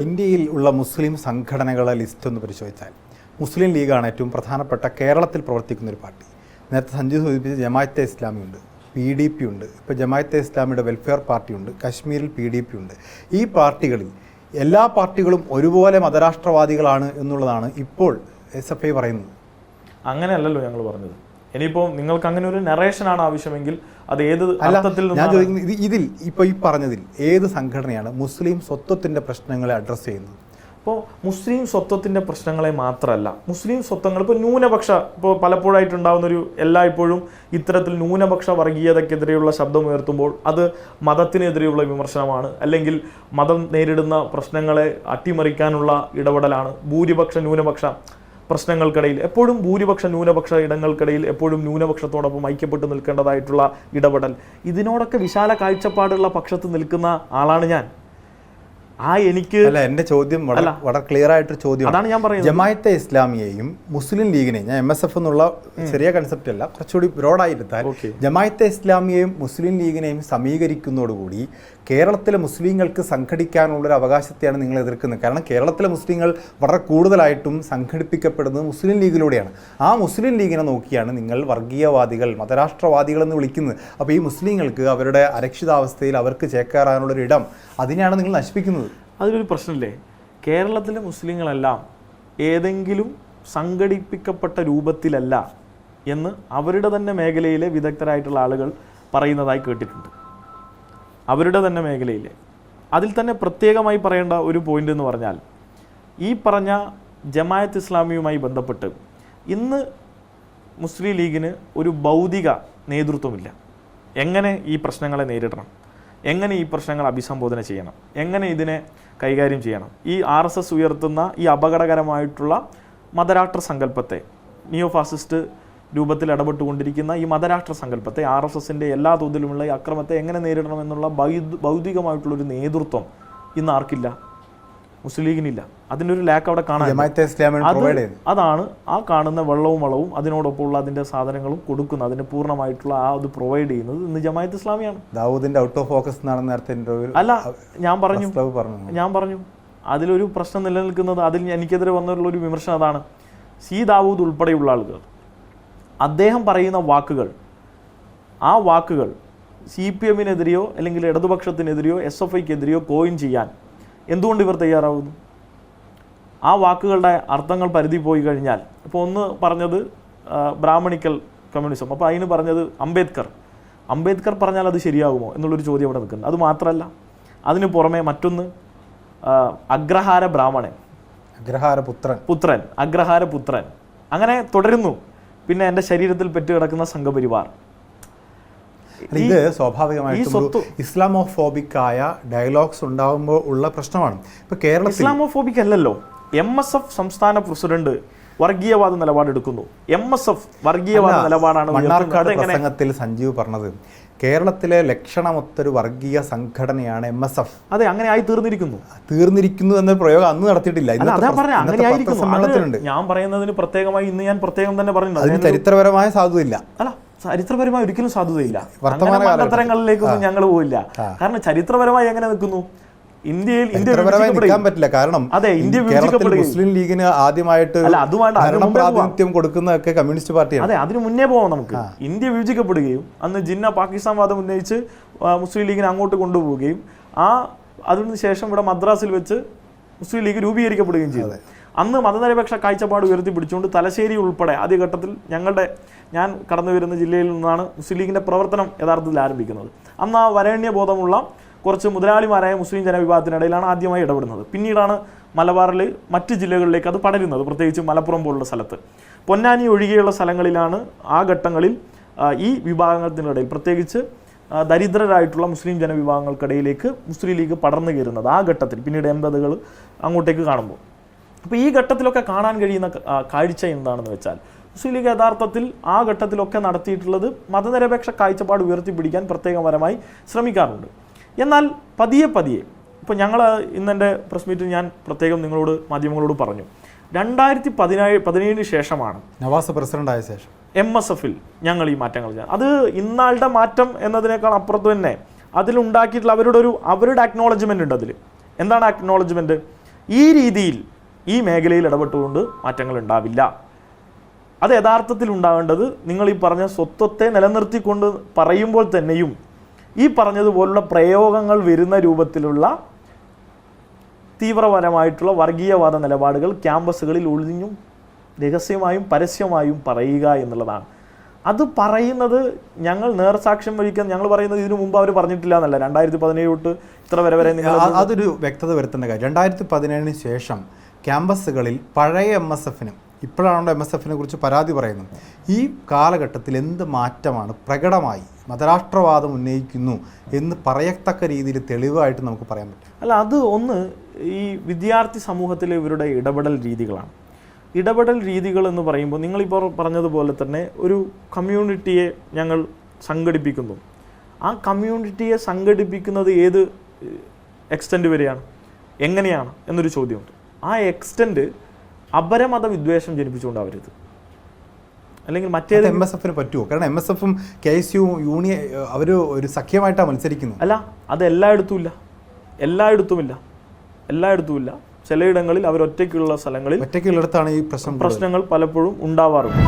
ഇന്ത്യയിൽ ഉള്ള മുസ്ലിം സംഘടനകളുടെ ലിസ്റ്റ് ഒന്ന് പരിശോധിച്ചാൽ മുസ്ലിം ലീഗാണ് ഏറ്റവും പ്രധാനപ്പെട്ട കേരളത്തിൽ പ്രവർത്തിക്കുന്ന ഒരു പാർട്ടി. നേരത്തെ സഞ്ജു സൂചിപ്പിച്ച ജമാഅത്തെ ഇസ്ലാമി ഉണ്ട്, PDP ഉണ്ട്, ഇപ്പോൾ ജമാഅത്തെ ഇസ്ലാമിയുടെ വെൽഫെയർ പാർട്ടിയുണ്ട്, കശ്മീരിൽ PDP ഉണ്ട്. ഈ പാർട്ടികളിൽ എല്ലാ പാർട്ടികളും ഒരുപോലെ മതരാഷ്ട്രവാദികളാണ് എന്നുള്ളതാണ് ഇപ്പോൾ SFI പറയുന്നത്. അങ്ങനെയല്ലല്ലോ ഞങ്ങൾ പറഞ്ഞത്. ഇനിയിപ്പോൾ നിങ്ങൾക്ക് അങ്ങനെ ഒരു നറേഷനാണ് ആവശ്യമെങ്കിൽ അത് ഏത് അർത്ഥത്തിൽ ഞാൻ ചോദിക്കുന്നത്, ഇതിൽ ഇപ്പോൾ ഈ പറഞ്ഞതിൽ ഏത് സംഘടനയാണ് മുസ്ലിം സ്വത്വത്തിൻ്റെ പ്രശ്നങ്ങളെ അഡ്രസ്സ് ചെയ്യുന്നത്? ഇപ്പോൾ മുസ്ലിം സ്വത്വത്തിൻ്റെ പ്രശ്നങ്ങളെ മാത്രമല്ല, മുസ്ലിം സ്വത്വങ്ങൾ ഇപ്പോൾ ന്യൂനപക്ഷ, ഇപ്പോൾ പലപ്പോഴായിട്ടുണ്ടാകുന്നൊരു എല്ലായ്പ്പോഴും ഇത്തരത്തിൽ ന്യൂനപക്ഷ വർഗീയതയ്ക്കെതിരെയുള്ള ശബ്ദമുയർത്തുമ്പോൾ അത് മതത്തിനെതിരെയുള്ള വിമർശനമാണ്, അല്ലെങ്കിൽ മതം നേരിടുന്ന പ്രശ്നങ്ങളെ അട്ടിമറിക്കാനുള്ള ഇടപെടലാണ്. ഭൂരിപക്ഷ ന്യൂനപക്ഷ പ്രശ്നങ്ങൾക്കിടയിൽ എപ്പോഴും ന്യൂനപക്ഷ ഇടങ്ങൾക്കിടയിൽ എപ്പോഴും ന്യൂനപക്ഷത്തോടൊപ്പം ഐക്യപ്പെട്ട് നിൽക്കേണ്ടതായിട്ടുള്ള ഇടപെടൽ, ഇതിനോടൊക്കെ വിശാല കാഴ്ചപ്പാടുള്ള പക്ഷത്ത് നിൽക്കുന്ന ആളാണ് ഞാൻ. എന്റെ ചോദ്യം വളരെ ക്ലിയർ ആയിട്ടൊരു ചോദ്യം. അതാണ് ഞാൻ പറയുന്നത്. ജമാഅത്തെ ഇസ്ലാമിയെയും മുസ്ലിം ലീഗിനെയും, ഞാൻ MSF എന്നുള്ള ചെറിയ കൺസെപ്റ്റ് അല്ല, കുറച്ചുകൂടി ബ്രോഡായിരുത്താൽ, ജമാഅത്തെ ഇസ്ലാമിയെയും മുസ്ലിം ലീഗിനെയും സമീകരിക്കുന്നതോടുകൂടി കേരളത്തിലെ മുസ്ലിങ്ങൾക്ക് സംഘടിക്കാനുള്ളൊരു അവകാശത്തെയാണ് നിങ്ങൾ എതിർക്കുന്നത്. കാരണം കേരളത്തിലെ മുസ്ലിങ്ങൾ വളരെ കൂടുതലായിട്ടും സംഘടിപ്പിക്കപ്പെടുന്നത് മുസ്ലിം ലീഗിലൂടെയാണ്. ആ മുസ്ലിം ലീഗിനെ നോക്കിയാണ് നിങ്ങൾ വർഗീയവാദികൾ, മതരാഷ്ട്രവാദികൾ എന്ന് വിളിക്കുന്നത്. അപ്പോൾ ഈ മുസ്ലിങ്ങൾക്ക് അവരുടെ അരക്ഷിതാവസ്ഥയിൽ അവർക്ക് ചേക്കേറാനുള്ളൊരു ഇടം, അതിനെയാണ് നിങ്ങൾ നശിപ്പിക്കുന്നത്. അതിലൊരു പ്രശ്നമില്ലേ? കേരളത്തിലെ മുസ്ലിങ്ങളെല്ലാം ഏതെങ്കിലും സംഘടിപ്പിക്കപ്പെട്ട രൂപത്തിലല്ല എന്ന് അവരുടെ തന്നെ മേഖലയിലെ വിദഗ്ധരായിട്ടുള്ള ആളുകൾ പറയുന്നതായി കേട്ടിട്ടുണ്ട്. അവരുടെ തന്നെ മേഖലയിലെ അതിൽ തന്നെ പ്രത്യേകമായി പറയേണ്ട ഒരു പോയിന്റ് എന്ന് പറഞ്ഞാൽ, ഈ പറഞ്ഞ ജമാഅത്ത് ഇസ്ലാമിയുമായി ബന്ധപ്പെട്ട് ഇന്ന് മുസ്ലിം ലീഗിന് ഒരു ഭൗതിക നേതൃത്വമില്ല. എങ്ങനെ ഈ പ്രശ്നങ്ങളെ നേരിടണം, എങ്ങനെ ഈ പ്രശ്നങ്ങൾ അഭിസംബോധന ചെയ്യണം, എങ്ങനെ ഇതിനെ കൈകാര്യം ചെയ്യണം, ഈ RSS ഉയർത്തുന്ന ഈ അപകടകരമായിട്ടുള്ള മതരാഷ്ട്ര സങ്കല്പത്തെ, നിയോ ഫാസിസ്റ്റ് രൂപത്തിൽ ഇടപെട്ടുകൊണ്ടിരിക്കുന്ന ഈ മതരാഷ്ട്ര സങ്കല്പത്തെ, RSSൻ്റെ എല്ലാ തോതിലുമുള്ള ഈ അക്രമത്തെ എങ്ങനെ നേരിടണം എന്നുള്ള ഭൗതികമായിട്ടുള്ളൊരു നേതൃത്വം ഇന്ന് ആർക്കില്ല? മുസ്ലിം ലീഗിനില്ല. അതിൻ്റെ ഒരു ലാക്ക് അവിടെ കാണാൻ. അതാണ് ആ കാണുന്ന വെള്ളവും അതിനോടൊപ്പമുള്ള അതിൻ്റെ സാധനങ്ങളും കൊടുക്കുന്ന, അതിൻ്റെ പൂർണ്ണമായിട്ടുള്ള അത് പ്രൊവൈഡ് ചെയ്യുന്നത് ഇന്ന് ജമാഅത്ത് ഇസ്ലാമിയാണ്. ദാവൂദിന്റെ ഔട്ട് ഓഫ് ഫോക്കസ് അല്ല, ഞാൻ പറഞ്ഞു അതിലൊരു പ്രശ്നം നിലനിൽക്കുന്നത്, അതിൽ എനിക്കെതിരെ വന്നിട്ടുള്ളൊരു വിമർശനം അതാണ്. ദാവൂദ് ഉൾപ്പെടെയുള്ള ആളുകൾ അദ്ദേഹം പറയുന്ന വാക്കുകൾ, ആ വാക്കുകൾ CPM-നെതിരെയോ അല്ലെങ്കിൽ ഇടതുപക്ഷത്തിനെതിരെയോ SFIക്കെതിരെയോ കോയിൻ ചെയ്യാൻ എന്തുകൊണ്ട് ഇവർ തയ്യാറാവുന്നു? ആ വാക്കുകളുടെ അർത്ഥങ്ങൾ പരിധി പോയി കഴിഞ്ഞാൽ, ഇപ്പോൾ ഒന്ന് പറഞ്ഞത് ബ്രാഹ്മണിക്കൽ കമ്മ്യൂണിസം, അപ്പോൾ അതിന് പറഞ്ഞത് അംബേദ്കർ പറഞ്ഞാൽ അത് ശരിയാകുമോ എന്നുള്ളൊരു ചോദ്യം അവിടെ നിൽക്കുന്നത്. അത് മാത്രമല്ല, അതിന് പുറമെ മറ്റൊന്ന് അഗ്രഹാര ബ്രാഹ്മണൻ, അഗ്രഹാരപുത്രൻ, അങ്ങനെ തുടരുന്നു. പിന്നെ എൻ്റെ ശരീരത്തിൽ പെറ്റുകിടക്കുന്ന സംഘപരിവാർ. ഇത് സ്വാഭാവികമായിട്ടും ഇസ്ലാമോഫോബിക് ആയ ഡയലോഗ്സ് ഉണ്ടാകുമ്പോൾ ഉള്ള പ്രശ്നമാണ്. ഇപ്പൊ കേരളത്തിൽ ഇസ്ലാമോഫോബിക് അല്ലല്ലോ. MSF സംസ്ഥാന പ്രസിഡന്റ് വർഗീയവാദ നിലപാടെടുക്കുന്നു. MSF വർഗീയവാദ നിലപാടാണ്. മണ്ണാർക്കാട് പ്രസംഗത്തിൽ സഞ്ജീവ് പറഞ്ഞത് കേരളത്തിലെ ലക്ഷണമൊത്തൊരു വർഗീയ സംഘടനയാണ് MSF. അതെ, അങ്ങനെ ആയി തീർന്നിരിക്കുന്നു എന്ന പ്രയോഗം അന്ന് നടത്തിയിട്ടില്ല. ഞാൻ പറയുന്നതിന് പ്രത്യേകമായി ഇന്ന് ഞാൻ പ്രത്യേകം തന്നെ പറഞ്ഞു, അതിന് ചരിത്രപരമായ സാധുതയില്ല. അല്ല, ചരിത്രപരമായി ഒരിക്കലും സാധുതയില്ല. വർത്തമാനങ്ങളിലേക്കൊന്നും ഞങ്ങൾ പോയില്ല. കാരണം ചരിത്രപരമായി എങ്ങനെ നിൽക്കുന്നു? ഇന്ത്യയിൽ നിൽക്കാൻ പറ്റില്ല. കാരണം അതെ, ഇന്ത്യ മുസ്ലിം ലീഗിന് ആദ്യമായിട്ട് പ്രാതിനിധ്യം കൊടുക്കുന്നതൊക്കെ കമ്മ്യൂണിസ്റ്റ് പാർട്ടിയാണ്. അതെ, അതിന് മുന്നേ പോവാം നമുക്ക്. ഇന്ത്യ വിഭജിക്കപ്പെടുകയും അന്ന് ജിന്ന പാകിസ്ഥാൻ വാദം ഉന്നയിച്ച് മുസ്ലിം ലീഗിനെ അങ്ങോട്ട് കൊണ്ടുപോവുകയും അതിനുശേഷം ഇവിടെ മദ്രാസിൽ വെച്ച് മുസ്ലിം ലീഗ് രൂപീകരിക്കപ്പെടുകയും ചെയ്തു. അന്ന് മതനിരപേക്ഷ കാഴ്ചപ്പാട് ഉയർത്തിപ്പിടിച്ചുകൊണ്ട് തലശ്ശേരി ഉൾപ്പെടെ ആദ്യഘട്ടത്തിൽ ഞാൻ കടന്നു വരുന്ന ജില്ലയിൽ നിന്നാണ് മുസ്ലിം ലീഗിൻ്റെ പ്രവർത്തനം യഥാർത്ഥത്തിൽ ആരംഭിക്കുന്നത്. അന്ന് ആ വരേണ്യബോധമുള്ള കുറച്ച് മുതലാളിമാരായ മുസ്ലിം ജനവിഭാഗത്തിനിടയിലാണ് ആദ്യമായി ഇടപെടുന്നത്. പിന്നീടാണ് മലബാറിൽ മറ്റ് ജില്ലകളിലേക്ക് അത് പടരുന്നത്, പ്രത്യേകിച്ച് മലപ്പുറം പോലുള്ള സ്ഥലത്ത്. പൊന്നാനി ഒഴികെയുള്ള സ്ഥലങ്ങളിലാണ് ആ ഘട്ടങ്ങളിൽ ഈ വിഭാഗത്തിനിടയിൽ, പ്രത്യേകിച്ച് ദരിദ്രരായിട്ടുള്ള മുസ്ലിം ജനവിഭാഗങ്ങൾക്കിടയിലേക്ക് മുസ്ലിം ലീഗ് പടർന്നു കയറുന്നത്. ആ ഘട്ടത്തിൽ പിന്നീട് 80-കൾ അങ്ങോട്ടേക്ക് കാണുമ്പോൾ, അപ്പോൾ ഈ ഘട്ടത്തിലൊക്കെ കാണാൻ കഴിയുന്ന കാഴ്ച എന്താണെന്ന് വെച്ചാൽ, മുസ്ലിം ലീഗ് യഥാർത്ഥത്തിൽ ആ ഘട്ടത്തിലൊക്കെ നടത്തിയിട്ടുള്ളത് മതനിരപേക്ഷ കാഴ്ചപ്പാട് ഉയർത്തിപ്പിടിക്കാൻ പ്രത്യേകപരമായി ശ്രമിക്കാറുണ്ട്. എന്നാൽ പതിയെ ഇപ്പോൾ ഞങ്ങൾ ഇന്നെൻ്റെ പ്രസ് മീറ്റിൽ ഞാൻ പ്രത്യേകം മാധ്യമങ്ങളോട് പറഞ്ഞു, 2017 ശേഷമാണ് നവാസ് പ്രസിഡന്റായ ശേഷം MSF-ൽ ഞങ്ങൾ ഈ മാറ്റങ്ങൾ ചെയ്യാം. അത് ഇന്നാളുടെ മാറ്റം എന്നതിനേക്കാൾ അപ്പുറത്ത് തന്നെ അതിലുണ്ടാക്കിയിട്ടുള്ള അവരുടെ അക്നോളജ്മെൻ്റ് ഉണ്ട്. അതിൽ എന്താണ് അക്നോളജ്മെൻറ്റ്? ഈ രീതിയിൽ ഈ മേഖലയിൽ ഇടപെട്ടുകൊണ്ട് മാറ്റങ്ങൾ ഉണ്ടാവില്ല. അത് യഥാർത്ഥത്തിൽ ഉണ്ടാവേണ്ടത് നിങ്ങൾ ഈ പറഞ്ഞ സ്വത്വത്തെ നിലനിർത്തിക്കൊണ്ട് പറയുമ്പോൾ തന്നെയും ഈ പറഞ്ഞതുപോലുള്ള പ്രയോഗങ്ങൾ വരുന്ന രൂപത്തിലുള്ള തീവ്രപരമായിട്ടുള്ള വർഗീയവാദ നിലപാടുകൾ ക്യാമ്പസുകളിൽ ഒളിഞ്ഞും രഹസ്യമായും പരസ്യമായും പറയുക എന്നുള്ളതാണ്. അത് പറയുന്നത് ഞങ്ങൾ നേർസാക്ഷ്യം വഹിക്കാൻ ഞങ്ങൾ പറയുന്നത് ഇതിനു മുമ്പ് അവർ പറഞ്ഞിട്ടില്ല എന്നല്ല. 2017 തൊട്ട് ഇത്ര വരെ നിങ്ങൾ അതൊരു വ്യക്തത വരുത്തേണ്ട കാര്യം. 2017 ശേഷം ക്യാമ്പസുകളിൽ പഴയ MSFനും ഇപ്പോഴാണോ MSFനെ കുറിച്ച് പരാതി പറയുന്നത്, ഈ കാലഘട്ടത്തിൽ എന്ത് മാറ്റമാണ് പ്രകടമായി മതരാഷ്ട്രവാദം ഉന്നയിക്കുന്നു എന്ന് പറയത്തക്ക രീതിയിൽ തെളിവായിട്ട് നമുക്ക് പറയാൻ പറ്റും? അല്ല, അത് ഒന്ന് ഈ വിദ്യാർത്ഥി സമൂഹത്തിലെ ഇവരുടെ ഇടപെടൽ രീതികളാണ്. ഇടപെടൽ രീതികൾ എന്ന് പറയുമ്പോൾ നിങ്ങളിപ്പോൾ പറഞ്ഞതുപോലെ തന്നെ ഒരു കമ്മ്യൂണിറ്റിയെ ഞങ്ങൾ സംഘടിപ്പിക്കുന്നു. ആ കമ്മ്യൂണിറ്റിയെ സംഘടിപ്പിക്കുന്നത് ഏത് എക്സ്റ്റെൻറ്റ് വരെയാണ്, എങ്ങനെയാണ് എന്നൊരു ചോദ്യമുണ്ട്. ആ എക്സ്റ്റെൻറ്റ് അപരമത വിദ്വേഷം ജനിപ്പിച്ചുകൊണ്ടാവരുത്, അല്ലെങ്കിൽ മറ്റേത് MSFന് പറ്റുമോ? കാരണം MSFും KSU യൂണിയൻ അവർ ഒരു സഖ്യമായിട്ടാണ് മത്സരിക്കുന്നത്. അല്ല, അത് എല്ലായിടത്തുമില്ല, എല്ലായിടത്തുമില്ല. ചിലയിടങ്ങളിൽ അവർ ഒറ്റയ്ക്കുള്ള സ്ഥലങ്ങളിൽ ഒറ്റയ്ക്കുള്ളിടത്താണ് ഈ പ്രശ്നങ്ങൾ പലപ്പോഴും ഉണ്ടാവാറുണ്ട്.